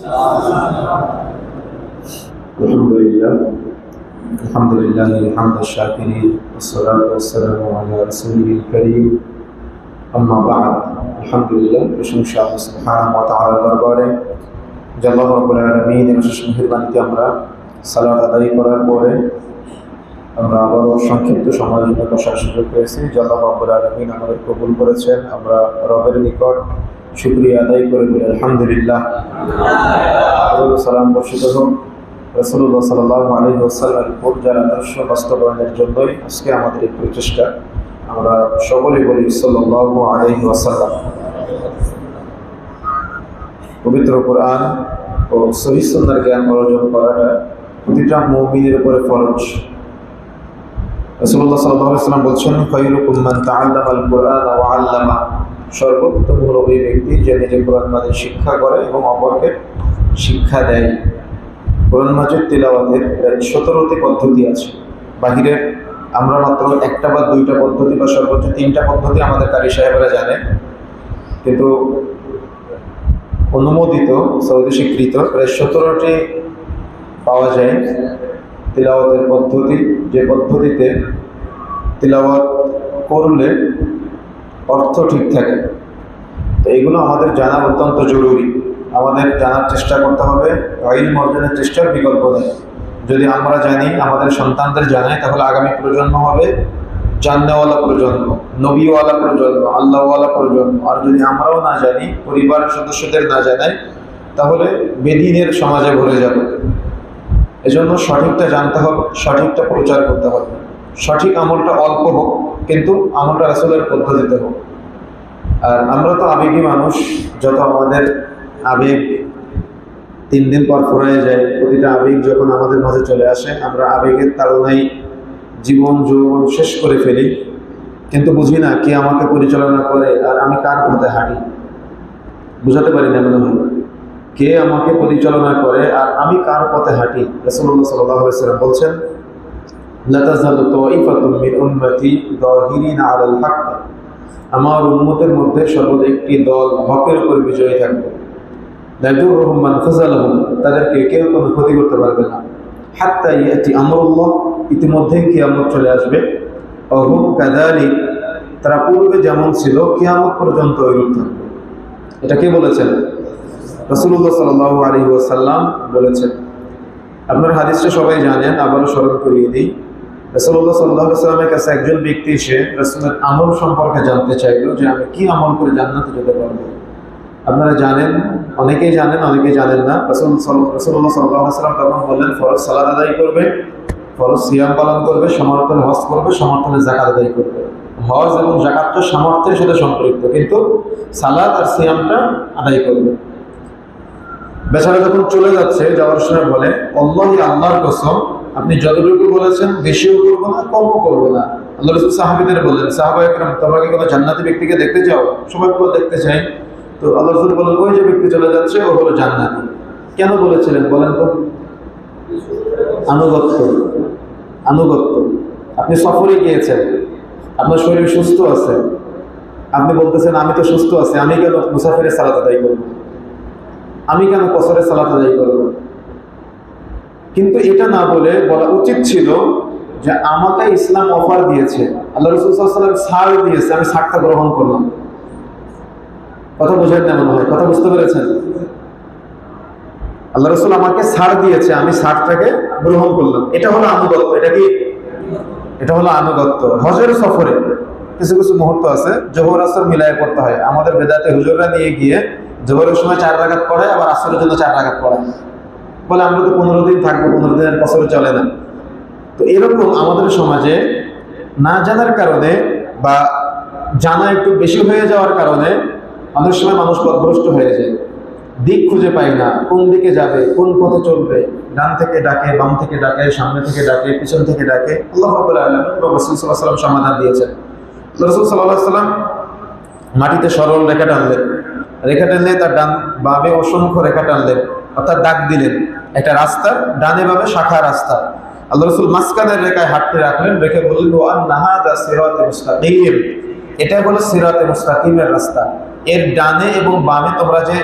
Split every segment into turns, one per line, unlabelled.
আলহামদুলিল্লাহ হামদাশ শাকিরিন ওয়াসসালাতু ওয়াসসালামু আলা রাসূলিল কারীম আম্মা বা'দ। আলহামদুলিল্লাহ, প্রশংসা আল্লাহ সুবহানাহু ওয়া তাআলার দরবারে। আল্লাহ রাব্বুল আলামিনের অশেষ মেহেরবানিতে আমরা সালাত আদায় করার পরে আমরা আবারও সংক্ষিপ্ত সময়ের জন্য বসার সুযোগ পেয়েছি। আল্লাহ রাব্বুল আলামিন আমাদের কবুল করেছেন। আমরা রবের নিকট শুকরিয়া আদায় করে বলি আলহামদুলিল্লাহ। সালাম বর্ষিত হোক রাসূলুল্লাহ সাল্লাল্লাহু আলাইহি ওয়াসাল্লামের উপর, যার আদর্শ বাস্তবায়নের জন্যই আজকে আমাদের এই প্রচেষ্টা। আমরা সকলেই বলি সাল্লাল্লাহু আলাইহি ওয়াসাল্লাম। পবিত্র কোরআন ও সহিহ সুন্নাহর জ্ঞান অর্জন করাটা প্রতিটা মুমিনের উপরে ফরজ। রাসূলুল্লাহ সাল্লাল্লাহু আলাইহি ওয়াসাল্লাম বলছেন, খায়রুকুম মান তাআল্লামাল কুরআন ওয়া আল্লামা। সর্বোত্তম হলো ওই ব্যক্তি যে নিজে কোরআন মাজিদ শিক্ষা করে এবং অপরকে শিক্ষা দেয়। কোরআন মাজিদ তিলাওয়াতের 17টি পদ্ধতি আছে। বাহিরের আমরা মাত্র একটা বা দুইটা পদ্ধতি বা সর্বোচ্চ 3টা পদ্ধতি আমাদের কারি সাহেবরা জানে, কিন্তু অনুমোদিত সৌদি স্বীকৃত প্রায় 17টি পাওয়া যায় তিলাওয়াতের পদ্ধতি, যে পদ্ধতিতে তিলাওয়াত করলে অর্থ ঠিক থাকে। তো এইগুলো আমাদের জানা অত্যন্ত জরুরি। আমাদের জানার চেষ্টা করতে হবে, ইলম অর্জনের চেষ্টার বিকল্প নেই। যদি আমরা জানি, আমাদের সন্তানদের জানাই, তাহলে আগামী প্রজন্ম হবে জান্নাওয়ালা প্রজন্ম, নবীওয়ালা প্রজন্ম, আল্লাহওয়ালা প্রজন্ম। আর যদি আমরাও না জানি, পরিবারের সদস্যদের না জানাই, তাহলে বেদিনের সমাজে ভরে যাবে। এজন্য সঠিকটা জানতে হবে, সঠিকটা প্রচার করতে হবে। সঠিক আমলটা অল্প হোক, কিন্তু আমলটা রাসূলের পদ্ধতিতে হোক। আর আমরা তো আবেগী মানুষ, যত আমাদের আবেগ 3 দিন পর ফুরিয়ে যায়। প্রতিটা আবেগ যখন আমাদের মাঝে চলে আসে, আমরা আবেগের তাড়নায় জীবন যৌবন শেষ করে ফেলি, কিন্তু বুঝি না কে আমাকে পরিচালনা করে আর আমি কার পথে হাঁটি। বুঝাতে পারি না মনে হয়, কে আমাকে পরিচালনা করে আর আমি কার পথে হাঁটি। রাসূলুল্লাহ সাল্লাল্লাহু আলাইহি ওয়াসাল্লাম বলছেন, লা তাযালু তাওয়াইফাতুম মিন উম্মতি যাহিরিনা আলাল হক। আমার উম্মতের মধ্যে সর্বদা একটি দল হকের উপর বিজয়ী থাকবে। লা ইয়াদুরুহুম মান খাযালাহুম, তাদেরকে কেউ কোনো ক্ষতি করতে পারবে না। হাত্তা ইয়াতি আমরুল্লাহ, ইতিমধ্যেই কিয়ামত চলে আসবে। ওয়া হুম কাযালিক, তারা পূর্বে যেমন ছিল কিয়ামত পর্যন্ত ওইরূপ থাকবে। এটা কে বলেছেন? রাসূলুল্লাহ সাল্লাল্লাহু আলাইহি ওয়াসাল্লাম বলেছেন। আপনার হাদিসটা সবাই জানেন, আবারও স্মরণ করিয়ে দিই। রাসূলুল্লাহ সাল্লাল্লাহু আলাইহি ওয়াসাল্লামের কাছে একজন ব্যক্তি এসে রাসূলের আমল সম্পর্কে জানতে চাইল, যে আমি কি আমল করে জান্নাতে যেতে পারবো। আপনারা জানেন, অনেকেই জানেন, অনেকেই জানেন না। রাসূলুল্লাহ সাল্লাল্লাহু আলাইহি ওয়াসাল্লাম তখন বললেন, ফরজ সালাত আদায় করবে, ফরজ সিয়াম পালন করবে, সমর্থনে হজ করবে, সমর্থনে যাকাত আদায় করবে। হজ এবং যাকাত তো সামর্থ্যের সাথে সম্পৃক্ত, কিন্তু সালাত আর সিয়ামটা আদায় করবে। বেচারা যখন চলে যাচ্ছে, যাওয়ার সময় বলে, আল্লাহি, আল্লাহর কসম, আপনি যতটুকু বলেছেন বেশিও করবো না, কমও করবো না। আল্লাহ রাসূল সাহাবীদের বললেন, সাহাবা একরাম, তোমরা কি কোনো জান্নাতি ব্যক্তিকে দেখতে চাও? সবাই তো দেখতে চাই। তো আল্লাহ রাসূল বলেন, ওই যে ব্যক্তি চলে যাচ্ছে ও হলো জান্নাতি। কেন বলেছিলেন বলেন তো? আনুগত্য। আনুগত্য। আপনি সফরে গিয়েছেন, আপনার শরীর সুস্থ আছে, আপনি বলতেছেন আমি তো সুস্থ আছি, আমি কেন মুসাফিরের সালাত আদায় করবো, আমি কেন কসরের সালাত আদায় করবো? কিন্তু এটা না বলে বলা উচিত ছিল যে আমাকে ইসলাম অফার দিয়েছে, আল্লাহ রাসূল সাল্লাল্লাহু আলাইহি ওয়াসাল্লাম ছাড় দিয়েছে, আমি ছাড়টা গ্রহণ করলাম। কথা বোঝেন না মনে হয়? কথা বুঝতে পেরেছেন? আল্লাহ রাসূল আমাকে ছাড় দিয়েছে, আমি ছাড়টাকে গ্রহণ করলাম। এটা হলো আনুগত্য। এটা কি? এটা হলো আনুগত্য। হজের সফরে কিছু কিছু মুহূর্ত আছে জোহর আসর মিলায় পড়তে হয়। আমাদের বেদাতে হুজুররা নিয়ে গিয়ে জোহরের সময় 4 রাকাত পড়ায়, আবার আসরের জন্য 4 রাকাত পড়ায়। বলে আমরা তো 15 দিন থাকবো, 15 দিনের কসর চলে না। তো এরকম আমাদের সমাজে না জানার কারণে বা জানা একটু বেশি হয়ে যাওয়ার কারণে অনেক সময় মানুষ পথভ্রষ্ট হয়ে যায়, দিক খুঁজে পায় না, কোন দিকে যাবে, কোন পথে চলবে। ডান থেকে ডাকে, বাম থেকে ডাকে, সামনে থেকে ডাকে, পিছন থেকে ডাকে। আল্লাহ রাব্বুল আলামিন এবং রাসূল সাল্লাল্লাহু আলাইহি ওয়াসাল্লাম সমাধান দিয়েছেন। রাসূল সাল্লাল্লাহু আলাইহি ওয়াসাল্লাম মাটিতে সরল রেখা টানলেন, রেখা টানলে তার ডান বামে অসংখ্য রেখা টানলেন, অর্থাৎ দাগ দিলেন একটা রাস্তা, ডানে বামে শাখা রাস্তা। আল্লাহ রাসূল মাঝখানের রেখায় হাতটি রাখলেন, রেখে বললেন, ওয়া আন্না হাযা সিরাতে মুস্তাকিম, এটা হলো সিরাতে মুস্তাকিমের রাস্তা। এর ডানে এবং বামে তোমরা যে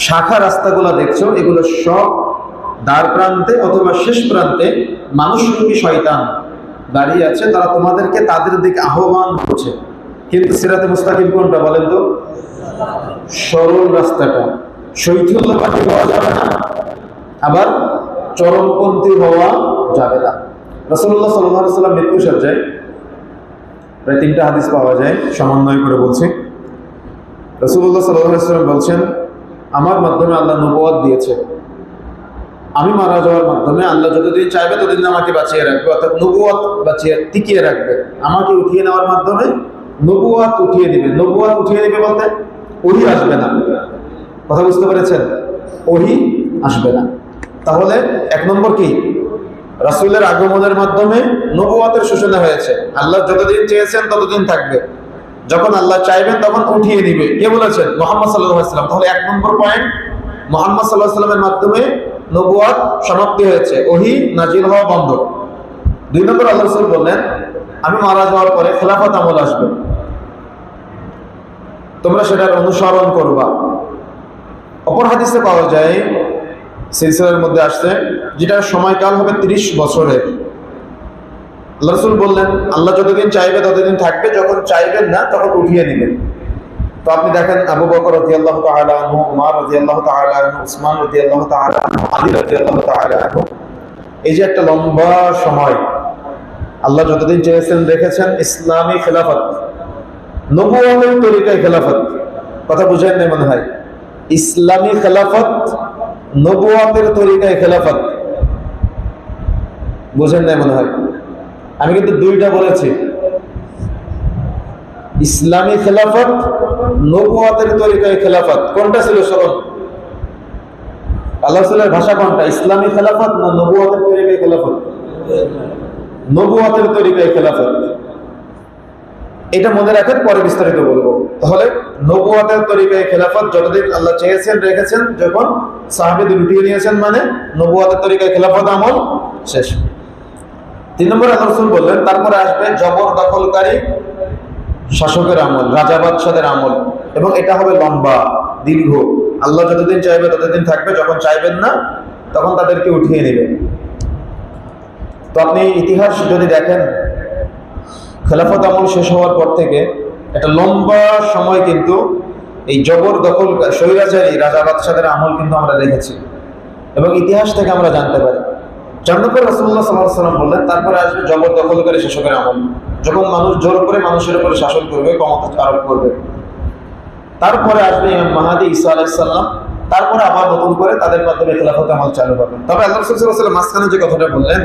শাখা রাস্তাগুলো দেখছো, এগুলো সব দ্বার প্রান্তে অথবা শেষ প্রান্তে মানুষরূপী শয়তান দাঁড়িয়ে আছে, তারা তোমাদেরকে তাদের দিকে আহ্বান করছে। কিন্তু সিরাতে মুস্তাকিম কোনটা বলেন তো? সরল রাস্তাটা। শৈথিল্যবাদী হওয়া যাবে না, আবার চরমপন্থী হওয়া যাবে না। রাসূলুল্লাহ সাল্লাল্লাহু আলাইহি ওয়াসাল্লাম মৃত্যু সজ্জায়, প্রায় 3টা হাদিস পাওয়া যায়, সমন্বয় করে বলছি। রাসূলুল্লাহ সাল্লাল্লাহু আলাইহি ওয়াসাল্লাম বলছেন, আমার মাধ্যমে আল্লাহ নবুয়ত দিয়েছে, আমি মারা যাওয়ার মাধ্যমে আল্লাহ যতদিন চাইবে ততদিন আমাকে বাঁচিয়ে রাখবে, অর্থাৎ নবুয়ত বাঁচিয়ে টিকিয়ে রাখবে। আমাকে উঠিয়ে নেওয়ার মাধ্যমে নবুয়ত উঠিয়ে দিবে। নবুয়ত উঠিয়ে দিবে বলতে ওহী আসবে না। কথা বুঝতে পেরেছেন? ওহী আসবে না। তাহলে 1 নম্বর কি? রাসূলের আগমনের মাধ্যমে নবুয়তের সূচনা হয়েছে। আল্লাহ যতদিন চেয়েছেন ততদিন থাকবে, যখন আল্লাহ চাইবেন তখন উঠিয়ে দিবে। কে বলেছেন? মুহাম্মদ সাল্লাল্লাহু আলাইহি ওয়াসাল্লাম। তাহলে 1 নম্বর পয়েন্ট, মুহাম্মদ সাল্লাল্লাহু আলাইহি ওয়াসাল্লামের মাধ্যমে নবুয়ত সমাপ্তি হয়েছে, ওহী নাজিল হওয়া বন্ধ। 2 নম্বর, আল্লাহ রাসূল বললেন, আমি মারা যাওয়ার পরে খেলাফত আমল আসবে, তোমরা সেটার অনুসরণ করবা। অপর হাদিসে পাওয়া যায়, সিলসিলার মধ্যে আসছে, যেটার সময়কাল হবে 30 বছরের। আল্লাহ রাসূল বললেন, আল্লাহ যতদিন চাইবে ততদিন থাকবে, যখন চাইবেন না তখন উঠিয়ে নেবেন। তো আপনি দেখেন, আবু বকর রাদিয়াল্লাহু তাআলা আনহু, উমর রাদিয়াল্লাহু তাআলা আনহু, উসমান রাদিয়াল্লাহু তাআলা আনহু, আলী রাদিয়াল্লাহু তাআলা আনহু, এই যে একটা লম্বা সময় আল্লাহ যতদিন চেয়েছেন রেখেছেন ইসলামী খেলাফত, নবুয়তের তরিকায় খেলাফত। কথা বুঝেন না মনে হয়? ইসলামী খেলাফত, নবুয়তের তরিকায় খেলাফত। বুঝেন না মনে হয়? আমি কিন্তু 2টা বলেছি, ইসলামী খেলাফত, নবুয়তের তরিকায় খেলাফত। কোনটা ছিল স্মরণ? আল্লাহ রাসূলের ভাষা কোনটা? ইসলামী খেলাফত না নবুয়তের তরিকায় খেলাফত? নবুয়তের তরিকায় খেলাফত। এটা মনে রাখেন, পরে বিস্তারিত বলবো। তাহলে নবুয়তের তরিকায় খেলাফত যতদিন আল্লাহ চেয়েছেন রেখেছেন, যখন সাহাবীদের উঠিয়ে নিয়েছেন, মানে নবুয়তের তরিকায় খেলাফত আমল শেষ। 3 নম্বর, আল্লাহ রাসূল বললেন, তারপরে আসবে জবরদখলকারী শাসকের আমল, রাজা বাদশাদের আমল, এবং এটা হবে লম্বা, দীর্ঘ। আল্লাহ যতদিন চাইবে ততদিন থাকবে, যখন চাইবেন না তখন তাদেরকে উঠিয়ে নেবেন। তো আপনি ইতিহাস যদি দেখেন, খেলাফত আমল শেষ হওয়ার পর থেকে একটা লম্বা সময় কিন্তু এই জবরদখল স্বৈরাচারী রাজা বাদশাদের আমল কিন্তু আমরা দেখেছি, এবং ইতিহাস থেকে আমরা জানতে পারি। 4 নম্বর, রাসূলুল্লাহ সাল্লাল্লাহু আলাইহি ওয়াসাল্লাম বললেন, তারপরে আসবে জবরদখলকারী শাসকের আমল, যখন মানুষ জোর করে মানুষের উপরে শাসন করবে, ক্ষমতা আরোপ করবে। তারপরে আসবে ইমাম মাহদী ঈসা আলাইহিস সালাম, তারপরে আবার নতুন করে তাদের মাধ্যমে খেলাফত আমল চালু হবে। তবে আল্লাহ রাসূল সাল্লাল্লাহু আলাইহি ওয়াসাল্লাম মাঝখানে যে কথাটা বললেন,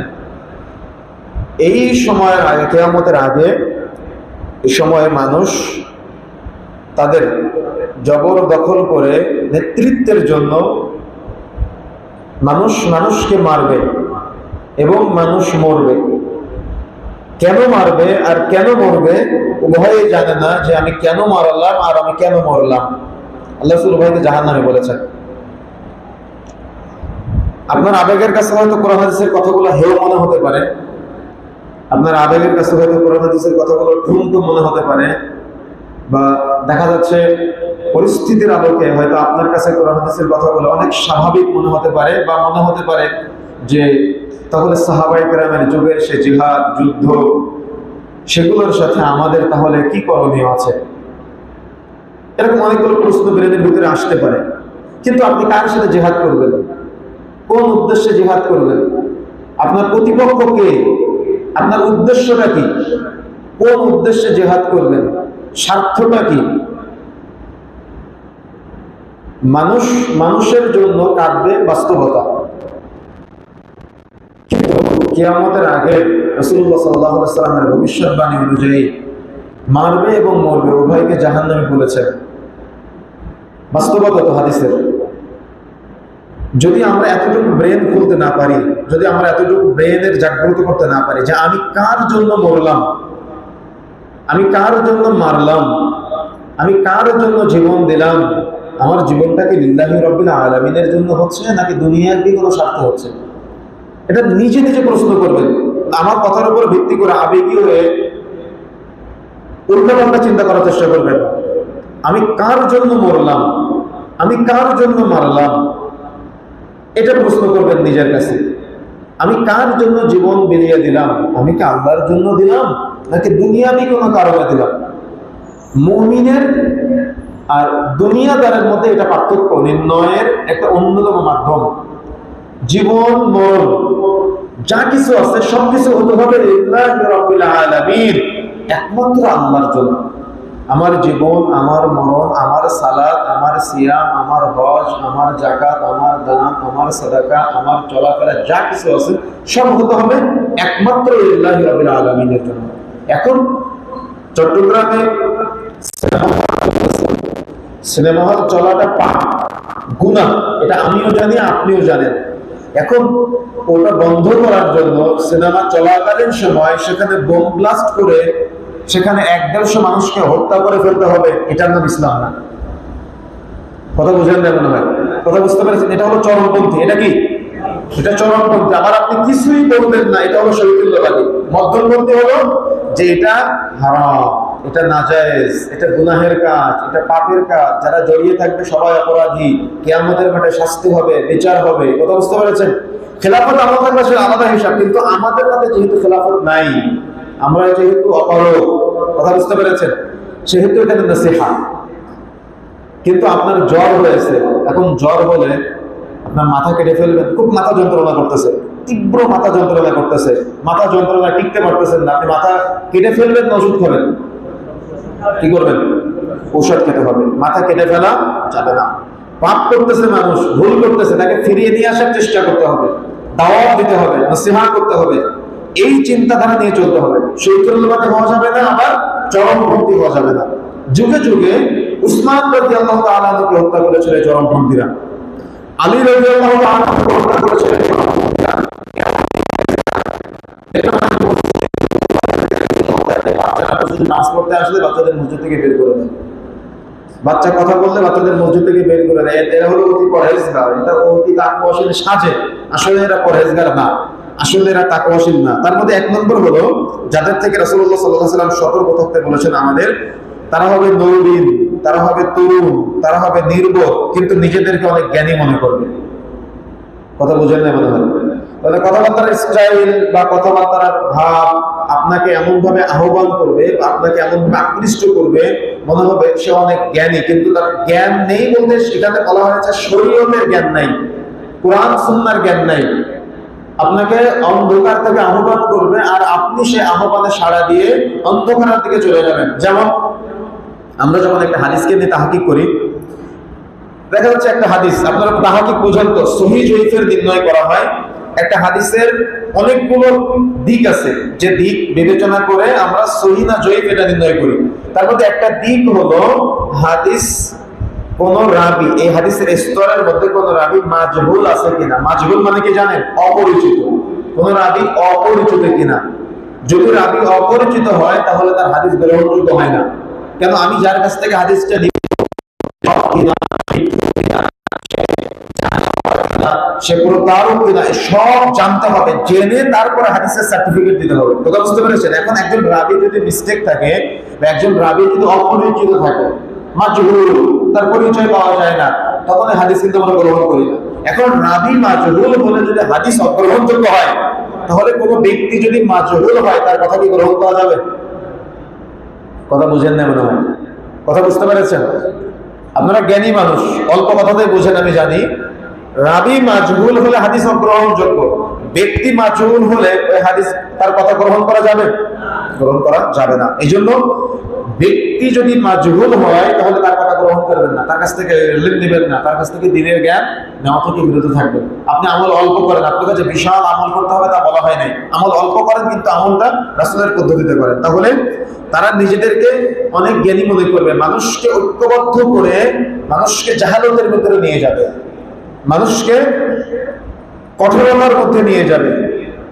এই সময়ের আগে, কিয়ামতের আগে, এই সময়ে মানুষ তাদের জবরদখল করে নেতৃত্বের জন্য মানুষ মানুষকে মারবে এবং মানুষ মরবে। কেন মারবে আর কেন মরবে উভয়ে জানে না, যে আমি কেন মারলাম আর আমি কেন মরলাম। আল্লাহ রাসূল উভয়কে জাহান্নামে বলেছেন। আপনার আবেগের কাছে হয়তো কোরআন হাদিসের কথাগুলো হেয় মনে হতে পারে, আপনার আবেগের কাছে হয়তো কোরআন হাদিসের কথাগুলো ঠুনকো মনে হতে পারে, বা দেখা যাচ্ছে পরিস্থিতির আলোকে হয়তো আপনার কাছে কোরআন হাদিসের কথাগুলো অনেক স্বাভাবিক মনে হতে পারে, বা মনে হতে পারে যে তাহলে সাহাবায়ে কেরামের যুগের সে জিহাদ, যুদ্ধ, সেগুলোর সাথে আমাদের তাহলে কি করণীয় আছে। এরকম অনেকগুলো প্রশ্ন ব্রেনের ভিতরে আসতে পারে। কিন্তু আপনি কার সাথে জিহাদ করবেন? কোন উদ্দেশ্যে জিহাদ করবেন? আপনার প্রতিপক্ষ কে? আপনার উদ্দেশ্যটা কি? কোন উদ্দেশ্যে জিহাদ করবেন? স্বার্থটা কি? মানুষ মানুষের জন্য কাঁদবে, বাস্তবতা। কিন্তু কিয়ামতের আগে রাসূলুল্লাহ সাল্লাল্লাহু আলাইহি ওয়াসাল্লামের ভবিষ্যৎবাণী অনুযায়ী মারবে এবং মরবে, উভয়কে জাহান্নামে বলেছেন। বাস্তবতা তো হাদিসের। যদি আমরা এতটুকু ব্রেন খুলতে না পারি, যদি আমরা এতটুকু ব্রেনের জাগ্রত করতে না পারি যে আমি কার জন্য মরলাম, আমি কার জন্য মারলাম, আমি কার জন্য জীবন দিলাম, আমার জীবনটা কি লিল্লাহি রাব্বিল আলামিনের জন্য হচ্ছে নাকি দুনিয়ার কি কোনো স্বার্থ হচ্ছে, এটা নিজে নিজে প্রশ্ন করবেন। আমার কথার উপর ভিত্তি করে আবেগী হয়ে উল্টাপাল্টা চিন্তা করার চেষ্টা করবেন। আমি কার জন্য মরলাম, আমি কার জন্য মারলাম? এটা প্রশ্ন করবেন নিজের কাছে। আমি কার জন্য জীবন বিলিয়ে দিলাম? আমি কি আল্লাহর জন্য দিলাম, নাকি দুনিয়াবি কোনো কারণে দিলাম? মুমিনের আর দুনিয়াদারের মধ্যে এটা পার্থক্য নির্ণয়ের একটা অন্যতম মাধ্যম। জীবন মরণ যা কিছু আছে সবকিছু হতে হবে লিল্লাহি রাব্বিল আলামিন, একমাত্র আল্লাহর জন্য। আমার জীবন, আমার মরণ, আমার সালাত, আমার সিয়াম, আমার হজ, আমার যাকাত, আমার দান, আমার সাদাকা, আমার চলাফেরা যা কিছু আছে সব হতে হবে একমাত্র লিল্লাহি রাব্বিল আলামিনের জন্য। এখন চট্টগ্রামে সিনেমা হল চলাটা পাপ, গুনাহ, এটা আমিও জানি, আপনিও জানেন। এখন ওটা বন্ধ করার জন্য সিনেমা চলাকালীন সময় সেখানে বোম ব্লাস্ট করে সেখানে 1-150 মানুষকে হত্যা করে ফেলতে হবে, এটার নাম ইসলাম না। কথা বুঝেন না মনে হয়? কথা বুঝতে পেরেছেন? এটা হলো চরমপন্থী। এটা কি? এটা চরমপন্থী। আবার আপনি কিছুই বলবেন না, এটা হলো শরীয়তুল্লাহবাদী। মধ্যমপন্থী হলো যে এটা হারাম, এটা নাজায়েজ, এটা গুনাহের কাজ, এটা পাপের কাজ, যারা জড়িয়ে থাকবে সবাই অপরাধী, কিয়ামতের মাঠে শাস্তি হবে, বিচার হবে। কথা বুঝতে পেরেছেন? খেলাফত আমাদের কাছে আলাদা হিসাব, কিন্তু আমাদের কাছে যেহেতু খেলাফত নাই, আমরা যেহেতু অপারগ, কথা বুঝতে পেরেছেন, সেহেতু এখানে নসিহত। কিন্তু আপনার জ্বর হয়েছে, এখন জ্বর হলে আপনার মাথা কেটে ফেলবেন, খুব মাথা যন্ত্রণা করতেছে, তীব্র মাথা যন্ত্রণা করতেছে, মাথা যন্ত্রণা টিকতে পারতেছেন না, আপনি মাথা কেটে ফেলবেন না ওষুধ খাবেন? কি করবেন? ঔষধ খেতে হবে। মাথা কেটে ফেলা যাবে না। পাপ করতেছে মানুষ, ভুল করতেছে, তাকে ফিরিয়ে নিয়ে আসার চেষ্টা করতে হবে, দাওয়াত দিতে হবে, নসিহত করতে হবে। এই চিন্তাধারা নিয়ে চলতে হবে। শরীয়তুল্লাহবাদী হওয়া যাবে না, আবার চরমপন্থী হওয়া যাবে না। যুগে যুগে উসমান রাদিয়াল্লাহু তাআলা আনহুকে হত্যা করেছিল চরমপন্থীরা, আলী রাদিয়াল্লাহু তাআলা আনহুকে হত্যা করেছিল চরমপন্থীরা। নামাজ পড়তে আসলে বাচ্চাদের মসজিদ থেকে বের করে দেয়, বাচ্চা কথা বললে বাচ্চাদের মসজিদ থেকে বের করে দেয়। এরা হলো অতি পরহেজগার, এটা অতি তাকওয়াশীল সাজে, আসলে এরা পরহেজগার না, আসলে এরা তাকওয়াশীল না। তার মধ্যে 1 নম্বর হলো যাদের থেকে রাসূলুল্লাহ সাল্লাল্লাহু আলাইহি ওয়াসাল্লাম সতর্ক থাকতে বলেছেন আমাদের, তারা হবে নবীন, তারা হবে তরুণ, তারা হবে নির্বোধ, কিন্তু নিজেদেরকে অনেক জ্ঞানী মনে করবে। কথা বুঝেন না মনে হয়? তাহলে কথাবার্তার স্টাইল বা কথাবার্তার ভাব আপনাকে এমন ভাবে আহ্বান করবে, আপনাকে এমন ভাবে আকৃষ্ট করবে, মনে হবে সে অনেক জ্ঞানী, কিন্তু তার জ্ঞান নেই বলতে সেখানে বলা হয়েছে শরীয়তের জ্ঞান নাই, কোরআন সুন্নাহর জ্ঞান নাই। আপনাকে অন্ধকার থেকে আহ্বান করবে আর আপনি সে আহ্বানে সাড়া দিয়ে অন্ধকারের দিকে চলে যাবেন। যেমন আমরা যখন একটা হাদিসকে নিয়ে তাহকিক করি, দেখা যাচ্ছে একটা হাদিস, আপনারা তাহকিক বুঝেন তো, সহিহ জয়ীফের নির্ণয় করা হয়। একটা হাদিসের অনেকগুলো দিক আছে, যে দিক বিবেচনা করে আমরা সহিহ না জয়ীফ এটা নির্ণয় করি। তার মধ্যে একটা দিক হলো হাদিস কোন রাবি, এই হাদিসের স্তরের মধ্যে কোন রাবি মাজহুল আছে কিনা। মাজহুল মানে কি জানেন? অপরিচিত। কোন রাবি অপরিচিত কিনা। যদি রাবি অপরিচিত হয় তাহলে তার হাদিস গ্রহণযোগ্য হয় না। কেন? আমি যার কাছ থেকে হাদিসটা নিই সে প্রতারক কিনা সব জানতে হবে, জেনে তারপরে হাদিসের সার্টিফিকেট দিতে হবে। কথা বুঝতে পেরেছেন? এখন একজন রাবি যদি মিস্টেক থাকে বা একজন রাবি যদি অপরিচিত থাকে, মাজহুল, তার পরিচয় পাওয়া যায় না, তখন হাদিস কিন্তু আমরা গ্রহণ করি না। এখন রাবি মাজহুল হলে যদি হাদিস অগ্রহণযোগ্য হয়, তাহলে কোনো ব্যক্তি যদি মাজহুল হয় তার কথা কি গ্রহণ করা যাবে? কথা বুঝেন না মনে হয়? কথা বুঝতে পেরেছেন? আপনারা জ্ঞানী মানুষ, অল্প কথাতেই বুঝেন আমি জানি। রাবি মাজহুল হলে হাদিস অগ্রহণযোগ্য, ব্যক্তি মাজহুল হলে ওই হাদিস তার কথা গ্রহণ করা যাবে? গ্রহণ করা যাবে না। এই জন্য ব্যক্তি যদি মাজহুল হয় তাহলে তার কথা গ্রহণ করবেন না, তার কাছ থেকে ইলম নেবেন না, তার কাছ থেকে দ্বীনের জ্ঞান নেওয়া থেকে বিরত থাকবেন। আপনি আমল অল্প করেন, আপনার কাছে বিশাল আমল করতে হবে তা বলা হয় নাই। আমল অল্প করেন, কিন্তু আমলটা রাসূলের পদ্ধতিতে করেন, তাহলে তারা নিজেদেরকে অনেক জ্ঞানী মনে করবে, মানুষকে ঐক্যবদ্ধ করে মানুষকে জাহালতের ভিতরে নিয়ে যাবে, মানুষকে কঠোরতার মধ্যে নিয়ে যাবে।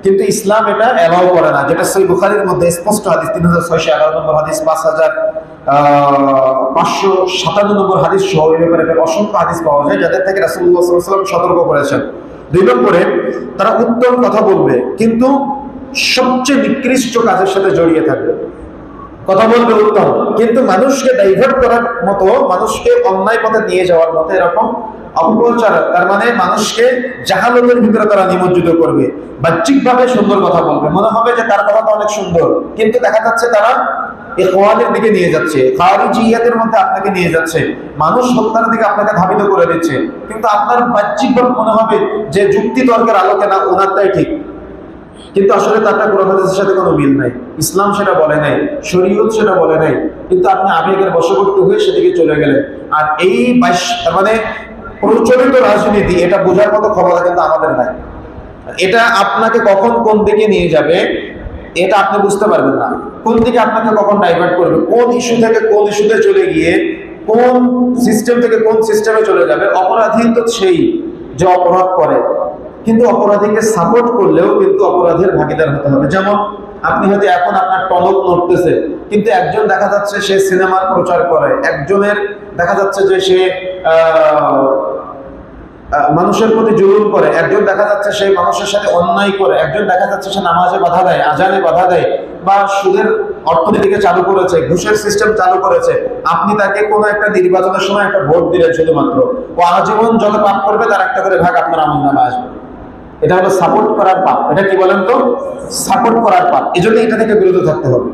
কিন্তু ইসলাম এটা অ্যালাউ করে না, যেটা সহিহ বুখারীর মধ্যে স্পষ্ট হাদিস, 3611 নম্বর হাদিস, 5557 নম্বর হাদিস সহ এই ব্যাপারে অসংখ্য হাদিস পাওয়া যায়, যাদের থেকে রাসূলুল্লাহ সাল্লাল্লাহু আলাইহি ওয়াসাল্লাম সতর্ক করেছেন। 2 নম্বরে তারা উত্তম কথা বলবে, কিন্তু সবচেয়ে নিকৃষ্ট কাজের সাথে জড়িয়ে থাকবে। কথা বলবে উত্তম, কিন্তু মানুষকে ডাইভার্ট করার মতো, মানুষকে অন্যায় পথে নিয়ে যাওয়ার মতো এরকম অপপ্রচার, তার মানে মানুষকে জাহালতের ভিতরে তারা নিমজ্জিত করবে। বাহ্যিকভাবে সুন্দর কথা বলবে, মনে হবে যে তার কথাটা অনেক সুন্দর, কিন্তু দেখা যাচ্ছে তারা ইখওয়ানের দিকে নিয়ে যাচ্ছে, খারিজিয়াতের মধ্যে আপনাকে নিয়ে যাচ্ছে, মানুষ হত্যার দিকে আপনাকে ধাবিত করে দিচ্ছে। কিন্তু আপনার বাহ্যিকভাবে মনে হবে যে যুক্তি তর্কের আলোকে না ওনারটাই ঠিক, কিন্তু আসলে তারটা কোরআন হাদিসের সাথে কোনো মিল নাই। ইসলাম সেটা বলে নাই, শরীয়ত সেটা বলে নাই, কিন্তু আপনি আবেগের বশবর্তী হয়ে সেদিকে চলে গেলেন। আর এই মানে প্রচলিত রাজনীতি, এটা বোঝার মতো ক্ষমতা কিন্তু আমাদের নাই। এটা আপনাকে কখন কোন দিকে নিয়ে যাবে এটা আপনি বুঝতে পারবেন না। কোন দিকে আপনাকে কখন ডাইভার্ট করবে, কোন ইস্যু থেকে কোন ইস্যুতে চলে গিয়ে কোন সিস্টেম থেকে কোন সিস্টেমে চলে যাবে। অপরাধী তো সেই যে অপরাধ করে, কিন্তু অপরাধীকে সাপোর্ট করলেও কিন্তু অপরাধের ভাগিদার হতে হবে। যেমন আপনি হয়তো এখন আপনার টনক নড়তেছে, কিন্তু একজন দেখা যাচ্ছে সে সিনেমার প্রচার করে, একজনের দেখা যাচ্ছে যে সে মানুষের প্রতি জুলুম করে, একজন দেখা যাচ্ছে সে মানুষের সাথে অন্যায় করে, একজন দেখা যাচ্ছে সে নামাজে বাধা দেয়, আজানে বাধা দেয়, বা সুদের অর্থনীতিকে চালু করেছে, ঘুষের সিস্টেম চালু করেছে। আপনি তাকে কোনো একটা নির্বাচনের সময় একটা ভোট দিলেন শুধুমাত্র, ও আজীবন যত পাপ করবে তার একটা করে ভাগ আপনার আমল নামে আসবে। এটা হলো সাপোর্ট করার পাপ। এটা কি বলেন তো? সাপোর্ট করার পাপ। এই জন্য এটা থেকে বিরত থাকতে হবে।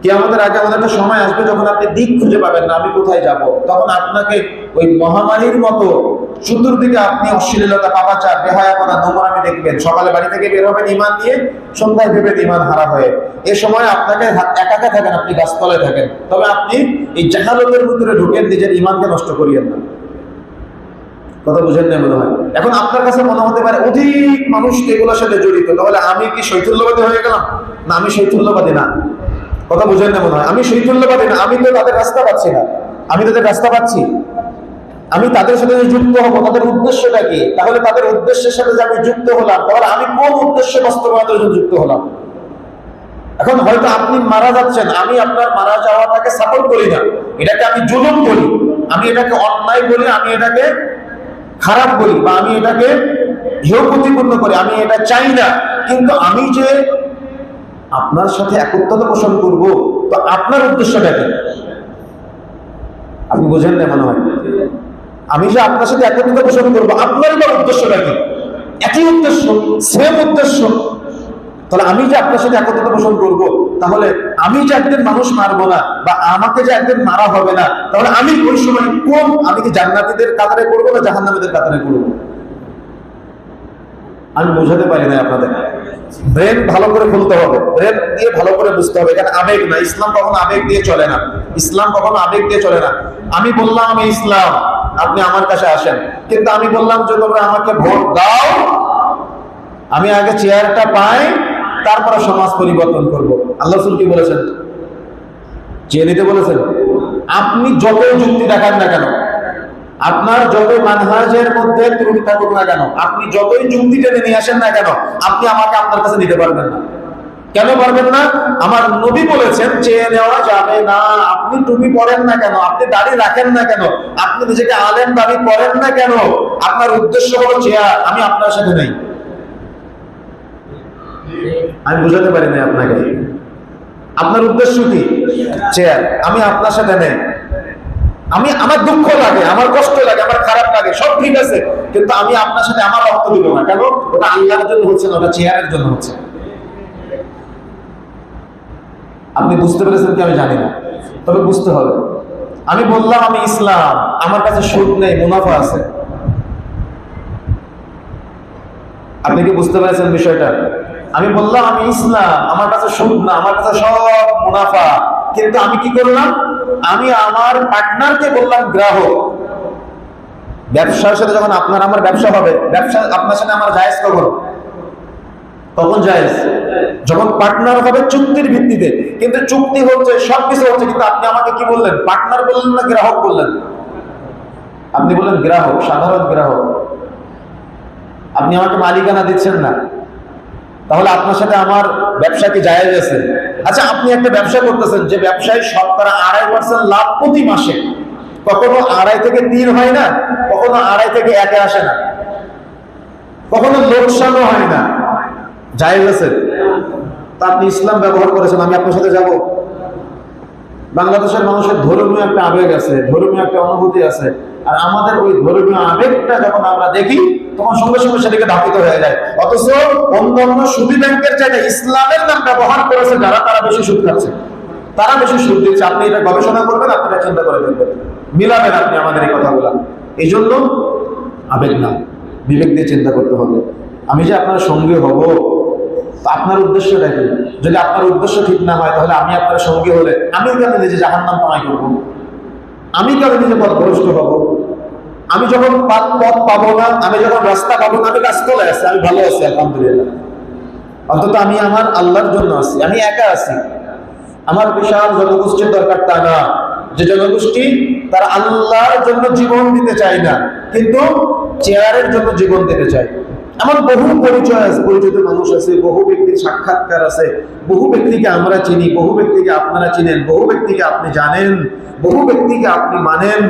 কিয়ামতের আগে আমাদের একটা সময় আসবে যখন আপনি দিক খুঁজে পাবেন না, আমি কোথায় যাব। তখন আপনাকে ওই মহামারীর মতো চতুর্দিকে আপনি অশ্লীলতা, পাপাচার, বেহায়াপনা, নোংরামি দেখবেন। সকালে বাড়ি থেকে বের হবেন ইমান নিয়ে, সন্ধ্যায় ভেবেন ইমান হারা হয়ে। এ সময় আপনাকে একা একা থাকেন, আপনি গাছতলায় থাকেন, তবে আপনি এই জাহালতের ভিতরে ঢুকেন, নিজের ইমানকে নষ্ট করিয়েন না। কথা বুঝেন না মনে হয়। এখন আপনার কাছে মনে হতে পারে অধিক মানুষ এগুলোর সাথে জড়িত, তাহলে আমি কি শৈথুল্যবাদী হয়ে গেলাম? না, আমি শৈথুল্যবাদী না। কথা বুঝেন না মনে হয়। আমি শৈথুল্যবাদী না, আমি তো তাদের রাস্তা পাচ্ছি না। আমি তাদের রাস্তা পাচ্ছি, আমি তাদের সাথে যুক্ত হবো। তাদের উদ্দেশ্যটা কি? তাহলে তাদের উদ্দেশ্যের সাথে যে আমি যুক্ত হলাম, তাহলে আমি কোন উদ্দেশ্যে বাস্তবায়নের জন্য যুক্ত হলাম? এখন হয়তো আপনি মারা যাচ্ছেন, আমি আপনার মারা যাওয়াটাকে সাপোর্ট করি না, এটাকে আমি জুলুম বলি, আমি এটাকে অন্যায় বলি, আমি এটাকে খারাপ বলি, বা আমি এটাকে হেয় প্রতিপন্ন করি, আমি এটা চাই না। কিন্তু আমি যে আপনার সাথে একত্রতা পোষণ করব, তো আপনার উদ্দেশ্যটা কি? আপনি বোঝেন না মনে হয়। আমি যে আপনার সাথে একত্রতা পোষণ করবো, আপনার উদ্দেশ্যটা কি? একই উদ্দেশ্য, সেম উদ্দেশ্য। তাহলে আমি যে আপনার সাথে একত্রতা পোষণ করব, তাহলে আমি যে একদিন মানুষ মারবো না, বা আমাকে যে একদিন মারা হবে না, তাহলে আমি ওই সময় কোন, আমি কি জান্নাতীদের কাতারে করবো না জাহান্নামীদের কাতারে করবো? আমি বোঝাতে পারি না আপনাদের। ব্রেন ভালো করে খুলতে হবে, ব্রেন দিয়ে ভালো করে বুঝতে হবে। এখানে আবেগ না, ইসলাম কখনো আবেগ দিয়ে চলে না। ইসলাম কখনো আবেগ দিয়ে চলে না। আমি বললাম আমি ইসলাম, আপনি আমার কাছে আসেন, কিন্তু আমি বললাম যে তোমরা আমাকে ভোট দাও, আমি আগে চেয়ারটা পাই, তারপরে সমাজ পরিবর্তন করব। আল্লাহ রাসূল কি বলেছেন? চেয়ে নিতে বলেছেন। আপনি যত যুক্তি দেখান না কেন, আপনার যত মানহাজের মধ্যে ত্রুটি থাকুক না কেন, আপনি যতই যুক্তি টেনে নিয়ে আসেন না কেন, আপনি আমাকে আপনার কাছে নিতে পারবেন না। কেন পারবেন না? আমার নবী বলেছেন চেয়ে নেওয়া যাবে না। আপনি টুপি পরেন না কেন, আপনি দাড়ি রাখেন না কেন, আপনি নিজেকে আলেম দাবি করেন না কেন, আপনার উদ্দেশ্য হলো চেয়ার, আমি আপনার সাথে নেই। আমি বুঝাতে পারি না আপনাকে। আপনার উদ্দেশ্য কি? চেয়ার, আমি আপনার সাথে নেই। আমি, আমার দুঃখ লাগে, আমার কষ্ট লাগে, আমার খারাপ লাগে, সব ঠিক আছে, কিন্তু আমি আপনার সাথে আমার রক্ত দিব না। কেন? ওটা আল্লাহর জন্য হচ্ছে না, ওটা চেয়ারের জন্য হচ্ছে। আপনি বুঝতে পেরেছেন কি? আমি জানি না, তবে বুঝতে হবে। আমি বললাম আমি ইসলাম, আমার কাছে সুদ নেই, মুনাফা আছে। আপনি কি বুঝতে পেরেছেন বিষয়টা? আমি বললাম আমি ইসলাম, আমার কাছে সুদ না, আমার কাছে সব মুনাফা, কিন্তু আমি কি করলাম? আমি আমার পার্টনারকে বললাম গ্রাহক। ব্যবসার সাথে যখন আপনার আমার ব্যবসা হবে, ব্যবসা আপনার সাথে আমার জায়েজ কখন? তখন জায়েজ যখন পার্টনার হবে চুক্তির ভিত্তিতে। কিন্তু চুক্তি হচ্ছে, সবকিছু হচ্ছে, কিন্তু আপনি আমাকে কি বললেন? পার্টনার বললেন না গ্রাহক বললেন? আপনি বললেন গ্রাহক, সাধারণ গ্রাহক। আপনি আমাকে মালিকানা দিচ্ছেন না, তাহলে আপনার সাথে আমার ব্যবসা কি জায়েজ আছে? আচ্ছা, আপনি একটা ব্যবসা করতেছেন, যে ব্যবসায় শতকরা 2.5% লাভ প্রতি মাসে, কখনো 2.5 থেকে 3 হয় না, কখনো 2.5 থেকে 1 আসে না, কখনো লোকসানও হয় না, জায়েজ আছে। তা আপনি ইসলাম ব্যবহার করেছেন, আমি আপনার সাথে যাব? বাংলাদেশের মানুষের ধর্মীয় একটা আবেগ আছে, ধর্মীয় একটা অনুভূতি আছে, আর আমাদের ওই ধর্মীয় আবেগটা যখন আমরা দেখি তখন সঙ্গে সঙ্গে সেদিকে ধাপিত হয়ে যায়। অথচ অন্যান্য সুদী ব্যাংকের চাইতে ইসলামের নাম ব্যবহার করেছে যারা, তারা বেশি সুদ খাচ্ছে, তারা বেশি সুদ দিচ্ছে। আপনি এটা গবেষণা করবেন, আপনারা চিন্তা করে দেখবেন, মিলাবেন আপনি আমাদের এই কথাগুলো। এই জন্য আবেগ না, বিবেক দিয়ে চিন্তা করতে হবে। আমি যে আপনার সঙ্গী হব, আপনার উদ্দেশ্যটা কি? যদি আপনার উদ্দেশ্য ঠিক না হয়, তাহলে আমি আপনার সঙ্গী হলে আমি কেন নিজে জাহান্নাম কামাই করবো? আমি কেন নিজে পথভ্রষ্ট হব? আমি যখন পথ পাবো না, আমি যখন রাস্তা পাবো না, আমি গাছতলায় আছি, আমি ভালো আছি আলহামদুলিল্লাহ। অন্তত আমি আমার আল্লাহর জন্য আছি, আমি একা আছি। আমার বিশাল জনগোষ্ঠীর দরকার তা না, যে জনগোষ্ঠী তারা আল্লাহর জন্য জীবন দিতে চায় না, কিন্তু চেয়ারের জন্য জীবন দিতে চায়। এমন বহু পরিচয় আছে, পরিচিত মানুষ আছে, বহু ব্যক্তির সাক্ষাৎকার আছে, বহু ব্যক্তিকে আমরা চিনি, বহু ব্যক্তিকে আপনারা চিনেন, বহু ব্যক্তিকে আপনি জানেন, বহু ব্যক্তিকে আপনি মানেন,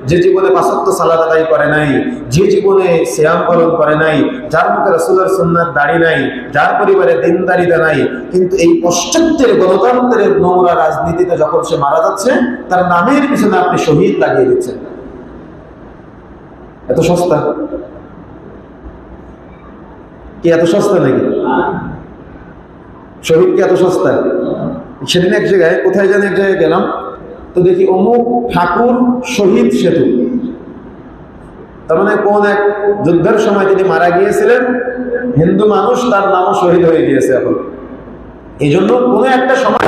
যে জীবনে ৫ ওয়াক্ত সালাত আদায় করে নাই, যে জীবনে সিয়াম পালন করে নাই, যার মুখে রাসূলের সুন্নাত দাড়ি নাই, যার পরিবারে দিনদারিতা নাই, কিন্তু এই পাশ্চাত্যের গণতন্ত্রের নোংরা রাজনীতিতে যখন সে মারা যাচ্ছে, তার নামের পিছনে আপনি শহীদ লাগিয়ে দিচ্ছেন। এত সস্তা কি? এত সস্তা নাকি শহীদ? কি এত সস্তা? সেদিন এক জায়গায়, কোথায় জানি এক জায়গায় গেলাম, তো দেখি অমুক ঠাকুর শহীদ সেতু, তার মানে কোন এক যুদ্ধের সময় তিনি মারা গিয়েছিলেন, হিন্দু মানুষ, তার নামও শহীদ হয়ে গিয়েছে এখন। এই জন্য কোনো একটা সময়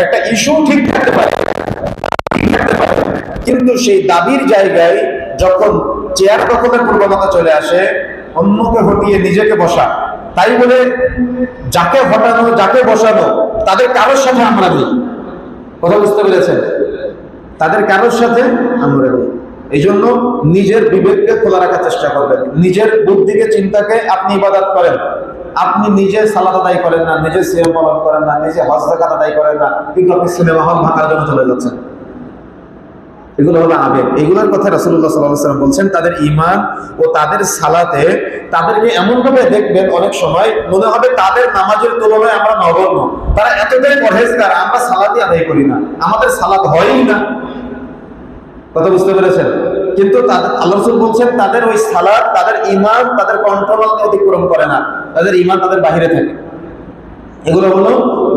একটা ইস্যু ঠিক থাকতে পারে, কিন্তু সেই দাবির জায়গায় যখন চেয়ার দখলের প্রবণতা চলে আসে, অন্যকে হটিয়ে নিজেকে বসা, তাই বলে যাকে হটানো, যাকে বসানো, তাদের কারোর সাথে আমরা নেই। কথা বুঝতে পেরেছেন? তাদের কারোর সাথে আমরা নেই। এই জন্য নিজের বিবেককে খোলা রাখার চেষ্টা করবেন, নিজের বুদ্ধিকে, চিন্তাকে আপনি ইবাদত করেন। আপনি নিজে সালাত আদায় করেন না, নিজে সিয়াম পালন করেন না, নিজে হজ যাকাত আদায় করেন না, কিন্তু আপনি সিনেমা হল ভাঙার জন্য চলে যাচ্ছেন। এগুলো হলো আবেগ। এগুলোর কথা রাসূলুল্লাহ সাল্লাল্লাহু আলাইহি ওয়াসাল্লাম বলছেন, তাদের ঈমান ও তাদের সালাতে তাদেরকে এমন ভাবে দেখবেন, অনেক সময় মনে হবে তাদের নামাজের তুলনায় আমরা নগণ্য। তারা এতটাই পরহেজগার, আমরা সালাতই আদায় করি না, আমাদের সালাত হয়ই না। কথা বুঝতে পেরেছেন? কিন্তু আল্লাহ রাসূল বলছেন, তাদের ওই সালাত, তাদের ঈমান তাদের কন্ট্রোল অতিক্রম করে না, তাদের ঈমান তাদের বাহিরে থাকে। এগুলো হলো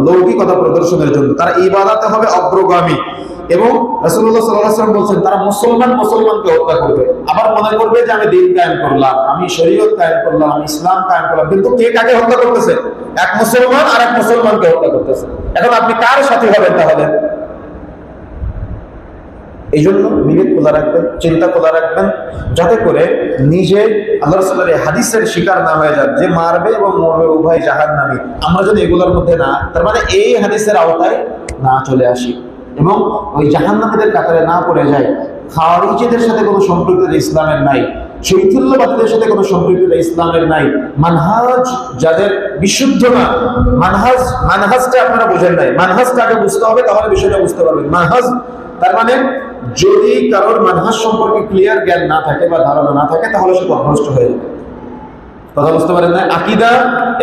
লৌকিকতা প্রদর্শনের জন্য, তারা ইবাদতে হবে অগ্রগামী। এবং রাসূলুল্লাহ সাল্লাল্লাহু আলাইহি ওয়াসাল্লাম বলছেন, তারা মুসলমানকে হত্যা করবে, আবার মনে করবে যে আমি দ্বীন কায়েম করলাম, আমি শরীয়ত কায়েম করলাম, আমি ইসলাম কায়েম করলাম, কিন্তু কে কাকে হত্যা করতেছে? এক মুসলমান আর এক মুসলমানকে হত্যা করতেছে। এখন আপনি কার সাথী হবেন তাহলে? এই জন্য বিবেক খোলা রাখবেন, চিন্তা খোলা রাখবেন, যাতে করে নিজে আল্লাহ রাসূলের হাদিসের শিকার না হয়ে যান, যে মারবে এবং মরবে উভয় জাহান্নামী। আমরা যদি এগুলোর মধ্যে না, তার মানে এই হাদিসের আওতায় না চলে আসি এবং ওই জাহান্নামীদের কাতারে না পড়ে যায়। খাওয়ারিজিদের সাথে কোনো সম্পৃক্ততা ইসলামের নাই, শৈথিল্যবাদীদের সাথে কোনো সম্পৃক্ততা ইসলামের নাই। মানহাজ যাদের বিশুদ্ধ না, মানহাজটা আপনারা বোঝেন নাই, মানহাজটাকে বুঝতে হবে, তাহলে বিষয়টা বুঝতে পারবেন। মানহাজ তার মানে যদি কারোর মানহাজ সম্পর্কে ক্লিয়ার জ্ঞান না থাকে বা ধারণা না থাকে, তাহলে সে পথভ্রষ্ট হয়ে যাবে। কথা বুঝতে পারেন না? আকীদা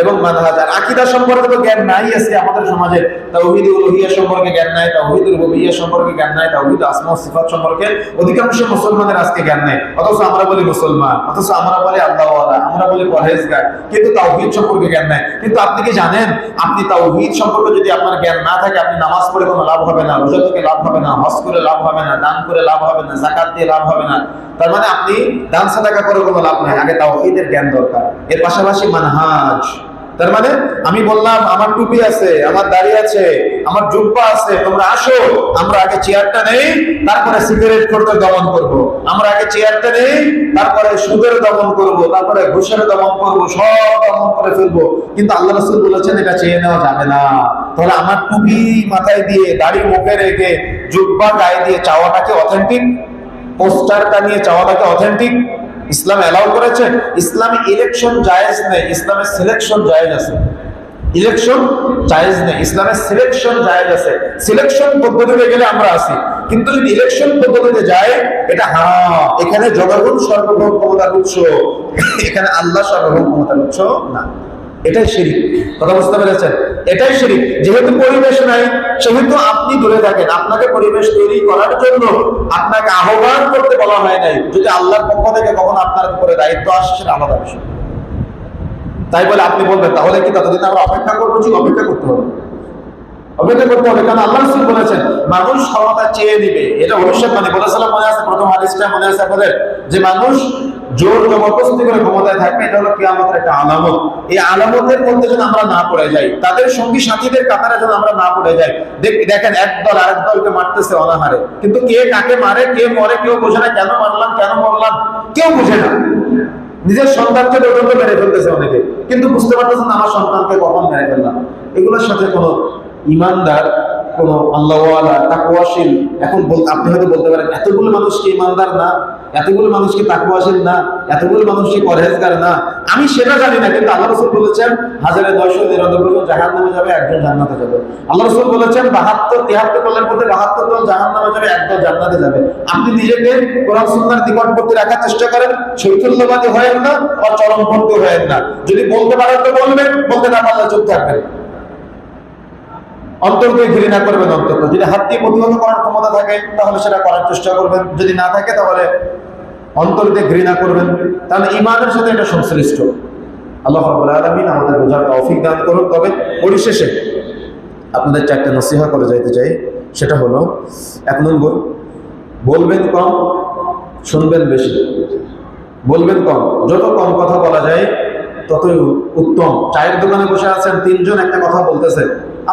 এবং মানহাজ। আর আকীদা সম্পর্কে তো জ্ঞান নাই আছে আমাদের সমাজে, তাওহীদ উলুহিয়্যাহ সম্পর্কে জ্ঞান নাই, তাওহীদ রুবুবিয়্যাহ সম্পর্কে জ্ঞান নাই, তাওহীদ আসমা ও সিফাত সম্পর্কে অধিকাংশ মুসলমানের আজকে জ্ঞান নাই। অথচ আমরা বলি মুসলমান, অথচ আমরা বলি আল্লাহওয়ালা, আমরা বলি পরহেজগার, কিন্তু তাওহীদ সম্পর্কে জ্ঞান নাই। কিন্তু আপনি কি জানেন, আপনি তাওহীদ সম্পর্কে যদি আপনার জ্ঞান না থাকে, আপনি নামাজ পড়ে কোনো লাভ হবে না, রোজা থেকে লাভ হবে না, হজ করে লাভ হবে না, দান করে লাভ হবে না, যাকাত দিয়ে লাভ হবে না। তার মানে আপনি দান সাদাকা করে কোনো লাভ নাই, আগে তাওহীদের জ্ঞান দরকার। এর পাশাপাশি মানহাজ, তার মানে আমি বললাম আমার টুপি আছে, আমার দাড়ি আছে, আমার জুব্বা আছে, তোমরা আসো, আমরা আগে চেয়ারটা নেই, তারপরে সিগারেট করতে দমন করব। আমরা আগে চেয়ারটা নেই, তারপরে সুদের দমন করব, তারপরে ঘুষের দমন করব, সব দমন করে ফেলবো। কিন্তু আল্লাহ রাসূল বলেছেন এটা চেয়ে নেওয়া যাবে না। তাহলে আমার টুপি মাথায় দিয়ে, দাড়ি মুখে রেখে, জুব্বা গায়ে দিয়ে চাওয়াটাকে অথেন্টিক? পোস্টারটা নিয়ে চাওয়াটাকে অথেন্টিক? ইসলাম এলাও করেছে? ইসলামে ইলেকশন জায়েজ নেই, ইসলামে সিলেকশন জায়েজ আছে। ইলেকশন জায়েজ নেই, ইসলামে সিলেকশন জায়েজ আছে। সিলেকশন পদ্ধতিতে গেলে আমরা আছি, কিন্তু যদি ইলেকশন পদ্ধতিতে যায়, এটা এখানে জনগণ সর্বভৌম ক্ষমতার উৎস, এখানে আল্লাহ সর্বভৌম ক্ষমতার উৎস না, এটাই শিরক। কথা বুঝতে পেরেছেন? এটাই শিরিক। যেহেতু পরিবেশ নাই সেহেতু আপনি দূরে থাকেন। আপনাকে পরিবেশ তৈরি করার জন্য আপনাকে আহ্বান করতে বলা হয় নাই। যদি আল্লাহর পক্ষ থেকে কখন আপনার উপরে দায়িত্ব আসে সেটা আলাদা বিষয়। তাই বলে আপনি বলবেন তাহলে কি ততদিন আমরা অপেক্ষা করবো? অপেক্ষা করতে হবে, অপেক্ষা করতে হবে। কারণ আল্লাহ রাসূল বলেছেন মানুষ ক্ষমতা চেয়ে নিবে। এটা ভবিষ্যৎবাণী বলেছিলাম, মনে আছে? প্রথম হাদিসটা মনে আছে আপনাদের? যে মানুষ জোর জবরদস্তি করে ক্ষমতায় থাকবে, এটা হলো কিয়ামতের একটা আলামত। এই আলামতের মধ্যে যেন আমরা না পড়ে যাই, তাদের সঙ্গী সাথীদের কাতারে যেন আমরা না পড়ে যাই। দেখেন এক দল আরেক দলকে মারতেছে অনাহারে, কিন্তু কে কাকে মারে, কে মরে কেউ বোঝে না। কেন মারলাম, কেন মরলাম কেউ বুঝে না। নিজের সন্তানকে পর্যন্ত মেরে ফেলতেছে অনেকে, কিন্তু বুঝতে পারতেছে না আমার সন্তানকে কখন মেরে ফেললাম। এগুলোর সাথে কোনো ইমানদার, কোনো আল্লাহওয়ালা, তাকওয়াশীল, এখন আপনি হয়তো বলতে পারেন এতগুলো মানুষ কি ইমানদার না, এতগুলো মানুষ কি তাকওয়াশীল না, এতগুলো মানুষ কি পরহেজগার না? আমি সেটা জানি না, কিন্তু আল্লাহ রাসূল বলেছেন 1999 জন জাহান্নামে যাবে, একজন জান্নাতে যাবে। আল্লাহ রাসূল বলেছেন 73 দলের মধ্যে 72 দল জাহান্নামে যাবে, একদল জান্নাতে যাবে। আপনি নিজেকে কোরআন সুন্নাহর নিকটবর্তী রাখার চেষ্টা করেন, শৈথল্যবাদী হয়েন না আর চরমপন্থী হয়েন না। যদি বলতে পারেন তো বলবেন, বলতে না পারলে চুপ থাকবেন। অন্তরকে ঘৃণা করবেন অন্তত। যদি হাত দিয়ে প্রতিহত করার ক্ষমতা থাকে তাহলে সেটা করার চেষ্টা করবেন, যদি না থাকে তাহলে অন্তর দিয়ে ঘৃণা করবেন। তাহলে ঈমানের সাথে এটা সংশ্লিষ্ট। আল্লাহ রাব্বুল আলামিন আমাদের বোঝার তৌফিক দান করুন। তবে পরিশেষে আপনাদের চারটা নসিহা করে যাইতে চাই, সেটা হলো 1 নম্বর, বলবেন কম, শুনবেন বেশি। বলবেন কম, যত কম কথা বলা যায় ততই উত্তম। চায়ের দোকানে বসে আছেন, 3 জন একটা কথা বলতেছে,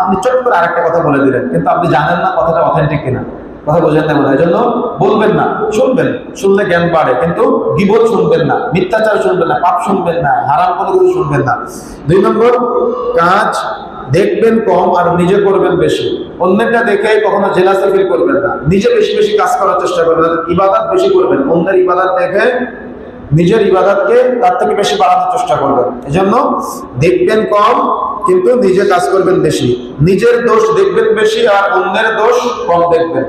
আপনি চট করে আরেকটা কথা বলে দিলেন, কিন্তু আপনি জানেন না কথাটা অথেন্টিক কিনা, কথা বোঝেন না মনে হয়। এই জন্য বলবেন না, শুনবেন। শুনলে জ্ঞান বাড়ে, কিন্তু গীবত শুনবেন না, মিথ্যাচার শুনবেন না, পাপ শুনবেন না, হারাম কোনো কিছু শুনবেন না। 2 নম্বর, কাজ দেখবেন কম আর নিজে করবেন বেশি। অন্যেরটা দেখে কখনো জেলাসি ফিল করবেন না, নিজে বেশি বেশি কাজ করার চেষ্টা করবেন, ইবাদত বেশি করবেন। অন্যের ইবাদত দেখে নিজের ইবাদতকে তার থেকে বেশি বাড়ানোর চেষ্টা করবেন। এজন্য দেখবেন কম, কিন্তু নিজে কাজ করবেন বেশি। নিজের দোষ দেখবেন বেশি আর অন্যের দোষ কম দেখবেন।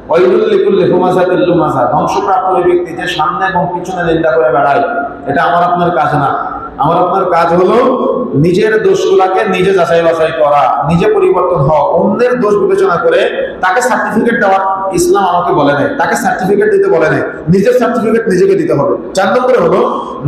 ওয়াইলুল লিকুল্লি হুমাযাতিল লুমাযা, ধ্বংসপ্রাপ্ত ওই ব্যক্তি যে সামনে এবং পিছনে নিন্দা করে বেড়ায়। এটা আমার আপনার কাজ না। আমার আপনার কাজ হলো নিজের দোষগুলাকে নিজে যাচাই বাছাই করা, নিজে পরিবর্তন হওয়া। অন্যের দোষ বিবেচনা করে তাকে সার্টিফিকেট দেওয়া ইসলাম আমাকে বলে নাই, তাকে সার্টিফিকেট দিতে বলে নাই। নিজের সার্টিফিকেট নিজেকে দিতে হবে। 4 নম্বরে হলো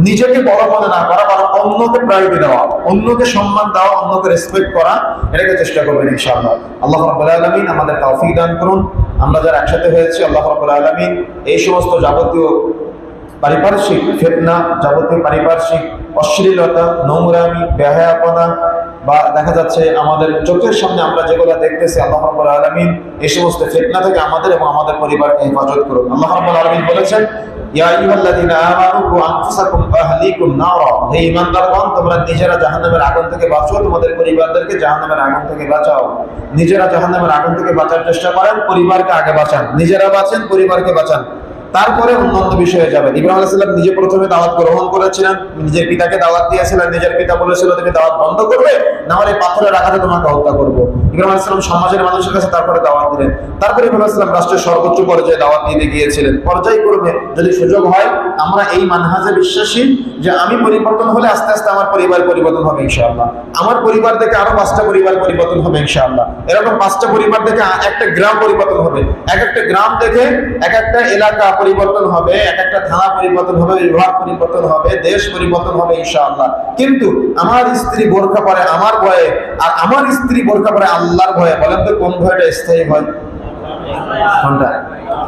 নিজেকে বড় মনে না করা, বরং অন্যকে প্রায়োরিটি দেওয়া, অন্যকে সম্মান দেওয়া, অন্যকে রেসপেক্ট করা। এটাকে চেষ্টা করবেন ইনশাআল্লাহ। আল্লাহ রাব্বুল আলামিন আমাদের তৌফিক দান করুন। আমরা যারা একসাথে হয়েছি, আল্লাহ রাব্বুল আলামিন এই সমস্ত যাবতীয় পারিপার্শ্বিক ফিতনা, যাবতীয় পারিপার্শ্বিক অশ্লীলতা, নোংরামি, বেহায়াপনা, বা দেখা যাচ্ছে আমাদের চোখের সামনে আমরা যেগুলো দেখতেছি, আল্লাহ রাব্বুল আলামিন এই সমস্ত ফিতনা থেকে আমাদের এবং আমাদের পরিবারকে হেফাজত করুন। আল্লাহ রাব্বুল আলামিন বলেছেন, ইয়া আইয়ুহাল্লাযীনা আমানু কু আনফুসাকুম ওয়া আহলিকুম নারা, হে ঈমানদারগণ তোমরা নিজেরা জাহান্নামের আগুন থেকে বাঁচো, তোমাদের পরিবারদেরকে জাহান্নামের আগুন থেকে বাঁচাও। নিজেরা জাহান্নামের আগুন থেকে বাঁচার চেষ্টা করেন, পরিবারকে আগে বাঁচান। নিজেরা বাঁচেন, পরিবারকে বাঁচান, তারপরে অন্যান্য বিষয়ে যাবেন। ইব্রাহিম আলাইহিস সালাম নিজে প্রথমে দাওয়াত গ্রহণ করেছিলেন, নিজের পিতাকে দাওয়াত দিয়েছিলেন। নিজের পিতা বলেছিল তুমি দাওয়াত বন্ধ করবে, না হলে পাথরের আঘাতে তোমাকে হত্যা করবো। ইব্রাহিম আলাইহিস সালাম সমাজের মানুষের কাছে তারপরে দাওয়াত দিলেন। তারপরে ইব্রাহিম আলাইহিস সালাম রাষ্ট্রের সর্বোচ্চ পর্যায়ে দাওয়াত দিতে গিয়েছিলেন। পর্যায়ক্রমে যদি সুযোগ হয়, আমরা এই মানহাজে বিশ্বাসী যে আমি পরিবর্তন হলে আস্তে আস্তে আমার পরিবার পরিবর্তন হবে ইনশাআল্লাহ। আমার পরিবার থেকে আরো 5টা পরিবার পরিবর্তন হবে ইনশাআল্লাহ। এরকম 5টা পরিবার থেকে একটা গ্রাম পরিবর্তন হবে, এক একটা গ্রাম থেকে এক একটা এলাকা পরিবর্তন হবে, এক একটা থানা পরিবর্তন হবে, বিভাগ পরিবর্তন হবে, দেশ পরিবর্তন হবে ইনশাআল্লাহ। কিন্তু আমার স্ত্রী বোরকা পরে আমার ভয়ে, আর আমার স্ত্রী বোরকা পরে আল্লাহর ভয়ে। বলেন তো কোন ভয়টা স্থায়ী ভয়? কোনটা?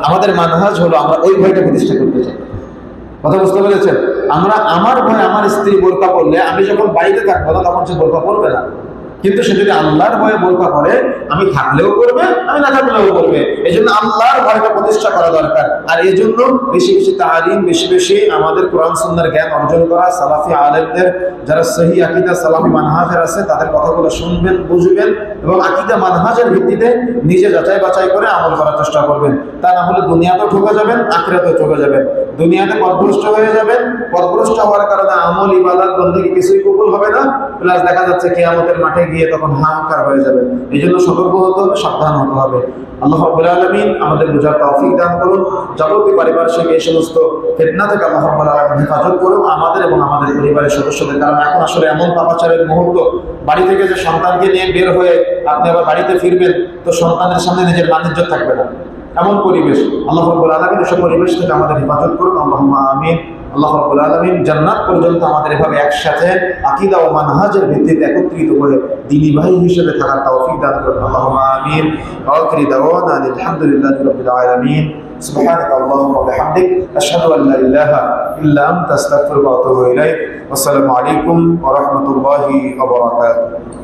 আমাদের মানহাজ হলো আমরা ওই ভয়টা প্রতিষ্ঠা করতে চাই। কথা বুঝতে পেরেছেন? আমরা আমার ভয়, আমার স্ত্রী বোরকা পরলে আমি যখন বাড়িতে থাকবো না তখন সে বোরকা পরবে না, কিন্তু সে যদি আল্লাহর ভয়ে বোরকা করে, আমি থাকলেও করবে, আমি না থাকলেও করবে। এই জন্য আল্লাহর ভয়টা প্রতিষ্ঠা করা দরকার। আর এই জন্য বেশি বেশি তালিম, বেশি বেশি আমাদের কোরআন সুন্নাহর জ্ঞান অর্জন করা, সালাফি আলেমদের যারা সহি আকীদা সালাফি মানহাজের আছে তাদের কথাগুলো শুনবেন, বুঝবেন এবং আকীদা মানহাজের ভিত্তিতে নিজে যাচাই বাছাই করে আমল করার চেষ্টা করবেন। তা না হলে দুনিয়াতেও ঠকে যাবেন, আখিরাতেও ঠকে যাবেন। দুনিয়াতে পথভ্রষ্ট হয়ে যাবেন, পথভ্রষ্ট হওয়ার কারণে আমল, ইবাদত, বন্দেগী কিছুই কবুল হবে না। প্লাস দেখা যাচ্ছে কিয়ামতের মাঠে গিয়ে তখন হাহাকার হয়ে যাবে। এই জন্য সতর্ক হতে হবে, সাবধান হতে হবে। আল্লাহ রাব্বুল আলামিন আমাদের বোঝার তৌফিক দান করুন। যাবতীয় পারিপার্শ্বিক এই সমস্ত ফিতনা থেকে আল্লাহ রাব্বুল আলামিন হেফাজত করুন আমাদের এবং আমাদের পরিবারের সদস্যদের। কারণ এখন আসলে এমন পাপাচারের মুহূর্ত, বাড়ি থেকে যে সন্তানকে নিয়ে বের হয়ে আপনি আবার বাড়িতে ফিরবেন, তো সন্তানের সামনে নিজের মান-ইজ্জত থাকবে না, এমন পরিবেশ। আল্লাহ রাব্বুল আলামিন এসব পরিবেশ থেকে আমাদের হেফাজত করুন। আল্লাহুম্মা আমিন। আল্লাহ রাব্বুল আলামিন জান্নাত পর্যন্ত আমাদের এভাবে একসাথে আকীদা ও মানহাজের ভিত্তিতে একত্রিত হয়ে দ্বীনী ভাই হিসেবে থাকার তৌফিক দান করুন। আল্লাহুম্মা আমিন। ওয়া আখিরু দাওয়ানা আলহামদুলিল্লাহি রাব্বিল আলামিন। সুবহানাকা আল্লাহুম্মা ওয়া বিহামদিক আশহাদু আল্লা ইলাহা ইল্লা আনতা আস্তাগফিরুকা ওয়া আতুবু ইলাইক। আসসালামু আলাইকুম ওয়া রাহমাতুল্লাহি ওয়া বারাকাতুহু।